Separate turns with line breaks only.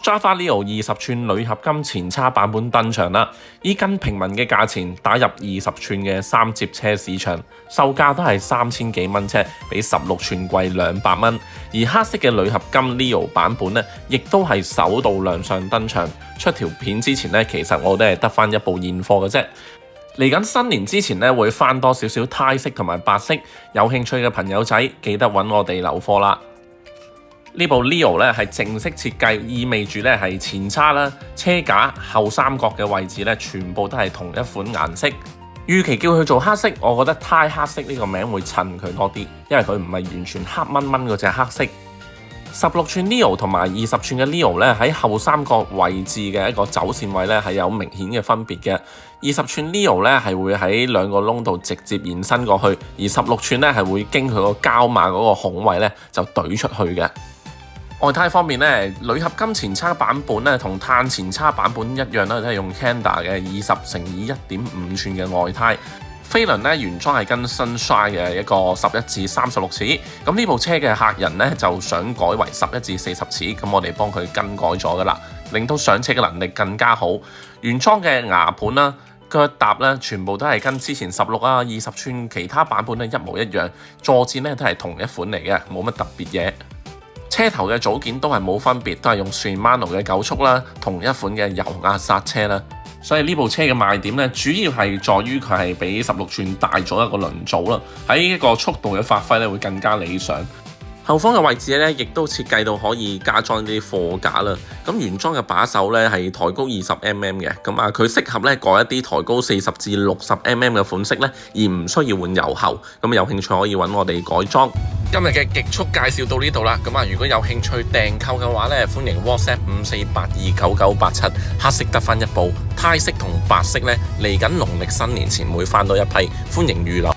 Java Leo 20寸鋁合金前叉版本登場啦，以更平民嘅價錢打入20寸嘅三摺車市場，售價都係3000幾蚊啫，比16寸貴200蚊。而黑色嘅鋁合金 Leo 版本咧，亦都係首度亮相登場。出條片之前咧，其實我都係得返一部現貨嘅啫。嚟緊新年之前咧，會翻多少少鈦色同埋白色，有興趣嘅朋友仔記得揾我哋留貨啦。呢部 Leo 咧係正式設計，意味住咧係前叉啦、車架、後三角嘅位置咧，全部都係同一款顏色。與其叫佢做黑色，我覺得鈦黑色呢個名會襯佢多啲，因為佢唔係完全黑蚊蚊嗰隻黑色。16寸 Leo 同埋20寸嘅 Leo 咧，喺後三角位置嘅一個走線位咧係有明顯嘅分別嘅。20寸 Leo 咧係會喺兩個窿度直接延伸過去，而16寸咧係會經佢個膠碼嗰個孔位咧就懟出去嘅。外胎方面咧，鋁合金前叉版本咧同碳前叉版本一樣啦，都係用 Kenda 嘅20×1.5寸嘅外胎。飛輪咧原裝係跟 Sunshine 嘅一個11至36齒，咁呢部車嘅客人咧就想改為11至40齒，咁我哋幫佢更改咗噶啦，令到上車嘅能力更加好。原裝嘅牙盤啦、腳踏咧，全部都係跟之前16啊、20寸其他版本咧一模一樣，坐墊咧都係同一款嚟嘅，冇乜特別嘢。車頭嘅組件都係冇分別，都係用 Shimano 嘅9速啦，同一款嘅油壓剎車啦。所以呢部車嘅賣點咧，主要係在於佢係比16寸大咗一個輪組啦，喺一個速度嘅發揮咧會更加理想。後方嘅位置咧，亦都設計到可以加裝啲貨架啦。咁原裝嘅把手咧係抬高20mm 嘅，咁啊佢適合咧改一啲抬高40至60mm 嘅款式咧，而唔需要換油喉。咁有興趣可以揾我哋改裝。今日嘅極速介紹到呢度啦，咁啊如果有興趣訂購嘅話咧，歡迎 WhatsApp 54829987，黑色得返一部，鈦色同白色咧嚟緊農曆新年前會返到一批，歡迎預留。